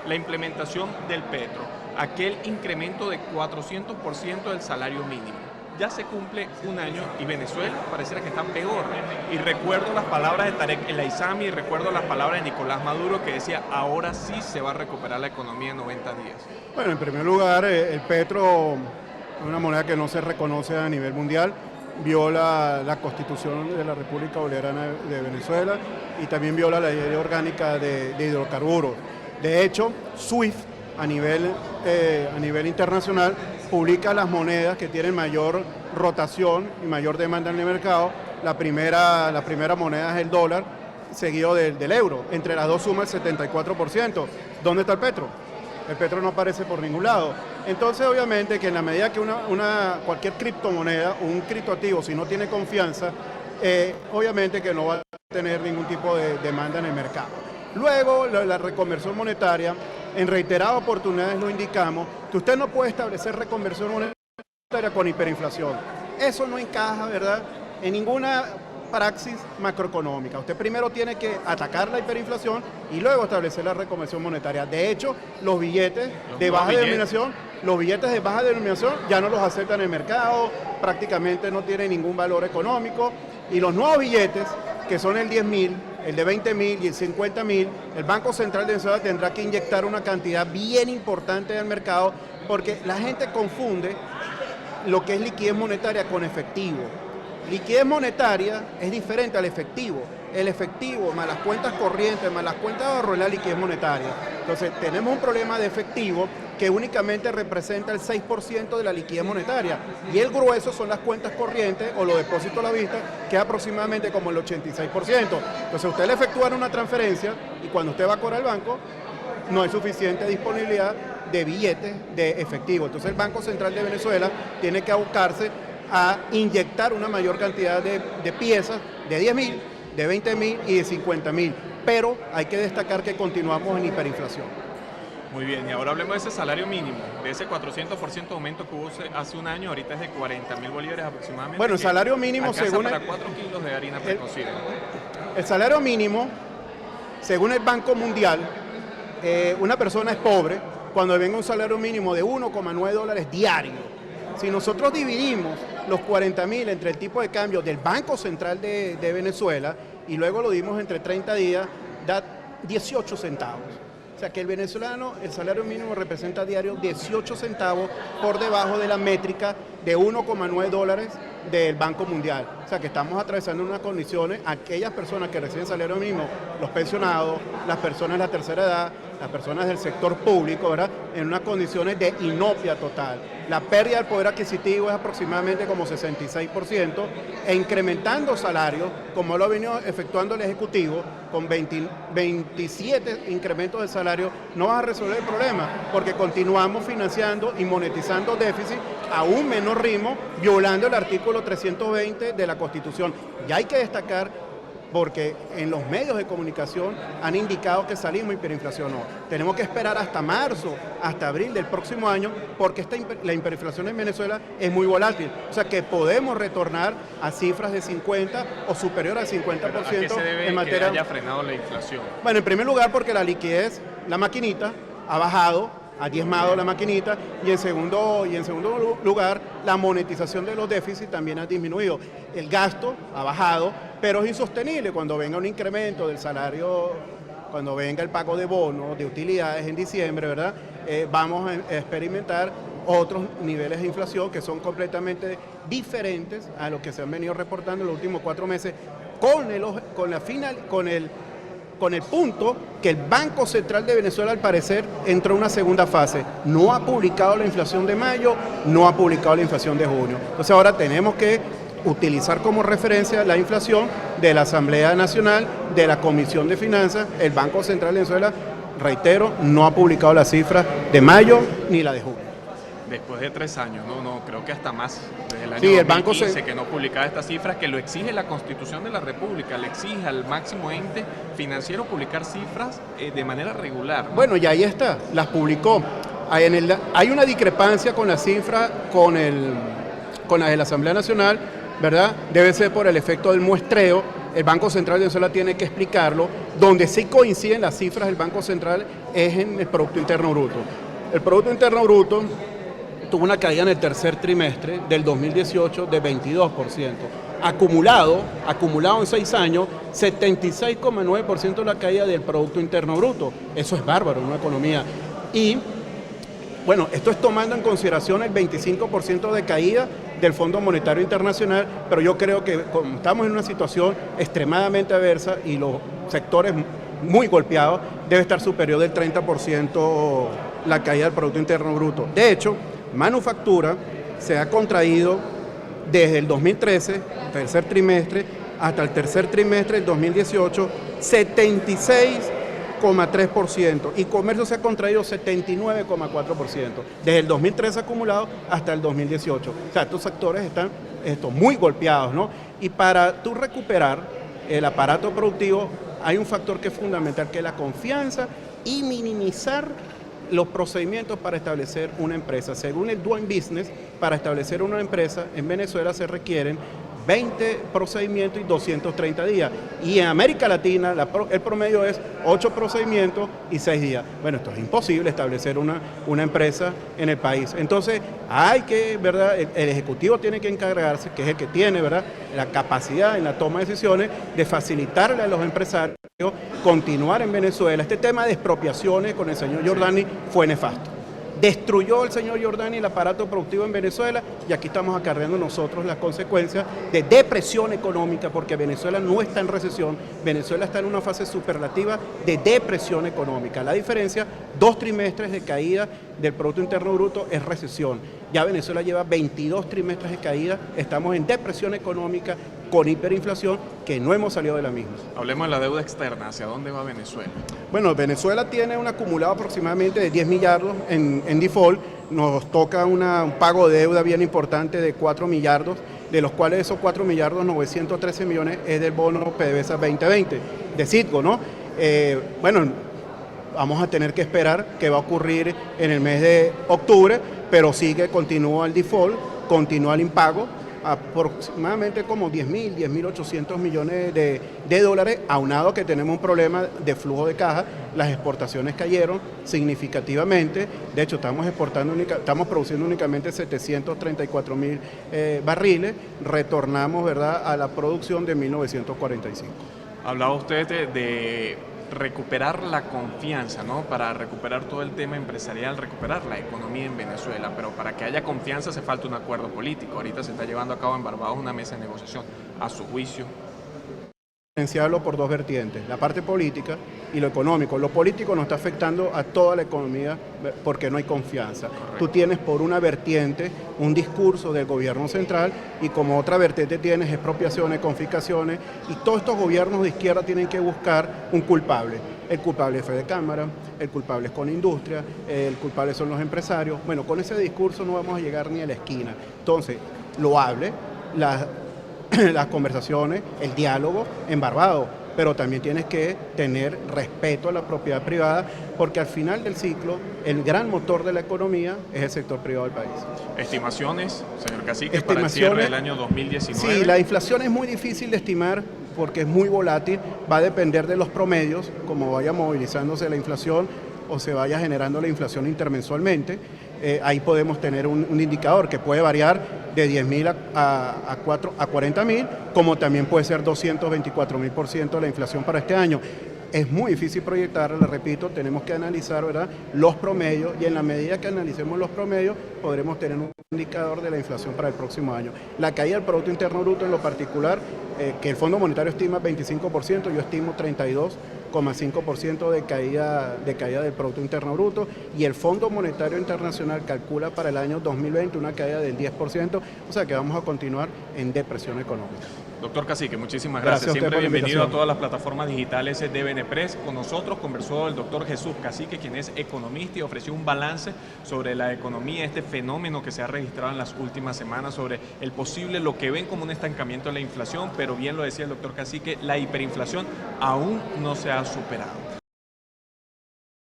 la implementación del petro, aquel incremento de 400% del salario mínimo. Ya se cumple un año y Venezuela pareciera que está peor. Y recuerdo las palabras de Tarek El Aissami y recuerdo las palabras de Nicolás Maduro que decía, ahora sí se va a recuperar la economía en 90 días. Bueno, en primer lugar, el petro es una moneda que no se reconoce a nivel mundial, viola la Constitución de la República Bolivariana de Venezuela y también viola la Ley Orgánica de Hidrocarburos. De hecho, SWIFT a nivel internacional publica las monedas que tienen mayor rotación y mayor demanda en el mercado. La primera moneda es el dólar, seguido del euro. Entre las dos suma el 74%. ¿Dónde está el petro? El petro no aparece por ningún lado. Entonces, obviamente, que en la medida que cualquier criptomoneda o un criptoactivo, si no tiene confianza, obviamente que no va a tener ningún tipo de demanda en el mercado. Luego, la reconversión monetaria, en reiteradas oportunidades lo indicamos, que usted no puede establecer reconversión monetaria con hiperinflación. Eso no encaja, ¿verdad?, en ninguna praxis macroeconómica. Usted primero tiene que atacar la hiperinflación y luego establecer la reconversión monetaria. De hecho, los billetes de baja denominación ya no los aceptan en el mercado, prácticamente no tienen ningún valor económico, y los nuevos billetes, que son el 10.000, el de 20.000 y el 50.000, el Banco Central de Venezuela tendrá que inyectar una cantidad bien importante del mercado, porque la gente confunde lo que es liquidez monetaria con efectivo. Liquidez monetaria es diferente al efectivo. El efectivo más las cuentas corrientes, más las cuentas de ahorro es la liquidez monetaria. Entonces tenemos un problema de efectivo que únicamente representa el 6% de la liquidez monetaria y el grueso son las cuentas corrientes o los depósitos a la vista, que es aproximadamente como el 86%. Entonces usted le efectúa una transferencia y cuando usted va a cobrar al banco no hay suficiente disponibilidad de billetes de efectivo. Entonces el Banco Central de Venezuela tiene que abocarse a inyectar una mayor cantidad de piezas de 10.000, de 20.000 y de 50.000, pero hay que destacar que continuamos en hiperinflación. Muy bien, y ahora hablemos de ese salario mínimo, de ese 400% de aumento que hubo hace un año, ahorita es de 40.000 bolívares aproximadamente. Bueno, el salario mínimo según para 4 kilos de harina precocida. El salario mínimo, según el Banco Mundial, una persona es pobre cuando venga un salario mínimo de $1,9 diario. Si nosotros dividimos los 40.000 entre el tipo de cambio del Banco Central de Venezuela y luego lo dimos entre 30 días, da 18 centavos. O sea que el venezolano, el salario mínimo representa a diario 18 centavos por debajo de la métrica de $1,9 del Banco Mundial. O sea que estamos atravesando unas condiciones, aquellas personas que reciben salario mínimo, los pensionados, las personas de la tercera edad, las personas del sector público, ¿verdad?, en unas condiciones de inopia total. La pérdida del poder adquisitivo es aproximadamente como 66% e incrementando salarios, como lo ha venido efectuando el Ejecutivo, con 27 incrementos de salario, no vas a resolver el problema, porque continuamos financiando y monetizando déficit a un menor ritmo, violando el artículo 320 de la Constitución. Y hay que destacar, porque en los medios de comunicación han indicado que salimos hiperinflación. No, tenemos que esperar hasta marzo, hasta abril del próximo año, porque la hiperinflación en Venezuela es muy volátil. O sea que podemos retornar a cifras de 50 o superior al 50% ¿A qué se debe en materia? Que haya frenado la inflación? Bueno, en primer lugar porque la liquidez, la maquinita, ha bajado, ha diezmado la maquinita, y en segundo lugar, la monetización de los déficits también ha disminuido. El gasto ha bajado, pero es insostenible cuando venga un incremento del salario, cuando venga el pago de bonos, de utilidades en diciembre, ¿verdad? Vamos a experimentar otros niveles de inflación que son completamente diferentes a los que se han venido reportando en los últimos 4 meses, con el punto que el Banco Central de Venezuela, al parecer, entró en una segunda fase. No ha publicado la inflación de mayo, no ha publicado la inflación de junio. Entonces ahora tenemos que utilizar como referencia la inflación de la Asamblea Nacional, de la Comisión de Finanzas. El Banco Central de Venezuela, reitero, no ha publicado la cifra de mayo ni la de junio. Después de 3 años, no, creo que hasta más, desde el año sí, 2015, que no publicaba estas cifras, que lo exige la Constitución de la República, le exige al máximo ente financiero publicar cifras de manera regular, ¿no? Bueno, y ahí está, las publicó. Hay una discrepancia con las cifras, con las de la Asamblea Nacional, ¿verdad? Debe ser por el efecto del muestreo, el Banco Central de Venezuela tiene que explicarlo. Donde sí coinciden las cifras del Banco Central es en el Producto Interno Bruto. El Producto Interno Bruto tuvo una caída en el tercer trimestre del 2018 de 22%. Acumulado en 6 años, 76,9% de la caída del Producto Interno Bruto. Eso es bárbaro en una economía. Y bueno, esto es tomando en consideración el 25% de caída del Fondo Monetario Internacional, pero yo creo que como estamos en una situación extremadamente adversa y los sectores muy golpeados, debe estar superior del 30% la caída del Producto Interno Bruto. De hecho, manufactura se ha contraído desde el 2013, tercer trimestre, hasta el tercer trimestre del 2018, 76,3%, y comercio se ha contraído 79,4%, desde el 2013 acumulado hasta el 2018. O sea, estos sectores están muy golpeados, ¿no? Y para tú recuperar el aparato productivo, hay un factor que es fundamental, que es la confianza y minimizar los procedimientos para establecer una empresa. Según el Doing Business, para establecer una empresa en Venezuela se requieren 20 procedimientos y 230 días. Y en América Latina el promedio es 8 procedimientos y 6 días. Bueno, esto es imposible establecer una empresa en el país. Entonces, hay que, ¿verdad? El Ejecutivo tiene que encargarse, que es el que tiene, ¿verdad?, la capacidad en la toma de decisiones de facilitarle a los empresarios continuar en Venezuela. Este tema de expropiaciones con el señor Giordani fue nefasto. Destruyó el señor Giordani el aparato productivo en Venezuela y aquí estamos acarreando nosotros las consecuencias de depresión económica, porque Venezuela no está en recesión, Venezuela está en una fase superlativa de depresión económica. La diferencia, 2 trimestres de caída del Producto Interno Bruto es recesión. Ya Venezuela lleva 22 trimestres de caída, estamos en depresión económica con hiperinflación que no hemos salido de la misma. Hablemos de la deuda externa, ¿hacia dónde va Venezuela? Bueno, Venezuela tiene un acumulado aproximadamente de 10 millardos en default, nos toca un pago de deuda bien importante de 4 millardos, de los cuales esos 4 millardos 913 millones es del bono PDVSA 2020, de Citgo, ¿no? Bueno, vamos a tener que esperar qué va a ocurrir en el mes de octubre, pero continúa el default, continúa el impago, aproximadamente como 10.800 millones de dólares, aunado que tenemos un problema de flujo de caja. Las exportaciones cayeron significativamente. De hecho, estamos produciendo únicamente 734.000 barriles. Retornamos, ¿verdad?, a la producción de 1945. Hablaba usted de recuperar la confianza, ¿no? Para recuperar todo el tema empresarial, recuperar la economía en Venezuela, pero para que haya confianza hace falta un acuerdo político. Ahorita se está llevando a cabo en Barbados una mesa de negociación. A su juicio, diferenciarlo por 2 vertientes, la parte política y lo económico. Lo político nos está afectando a toda la economía porque no hay confianza. Correcto. Tú tienes por una vertiente un discurso del gobierno central y como otra vertiente tienes expropiaciones, confiscaciones, y todos estos gobiernos de izquierda tienen que buscar un culpable. El culpable es Fede Cámara, el culpable es con industria, el culpable son los empresarios. Bueno, con ese discurso no vamos a llegar ni a la esquina. Entonces, loable, las conversaciones, el diálogo en Barbados, pero también tienes que tener respeto a la propiedad privada, porque al final del ciclo el gran motor de la economía es el sector privado del país. ¿Estimaciones, señor Cacique, para el cierre del año 2019? Sí, la inflación es muy difícil de estimar porque es muy volátil, va a depender de los promedios, como vaya movilizándose la inflación o se vaya generando la inflación intermensualmente. Ahí podemos tener un indicador que puede variar de 10.000 a 40.000, como también puede ser 224.000% la inflación para este año. Es muy difícil proyectarla, le repito, tenemos que analizar, ¿verdad?, los promedios, y en la medida que analicemos los promedios podremos tener un indicador de la inflación para el próximo año. La caída del Producto Interno Bruto en lo particular, que el Fondo Monetario estima 25%, yo estimo 32,5% de caída del Producto Interno Bruto, y el Fondo Monetario Internacional calcula para el año 2020 una caída del 10%, o sea que vamos a continuar en depresión económica. Doctor Cacique, muchísimas gracias. Siempre bienvenido a todas las plataformas digitales de Benepress. Con nosotros conversó el doctor Jesús Cacique, quien es economista y ofreció un balance sobre la economía, este fenómeno que se ha registrado en las últimas semanas, sobre el posible, lo que ven como un estancamiento de la inflación, pero bien lo decía el doctor Cacique, la hiperinflación aún no se ha superado.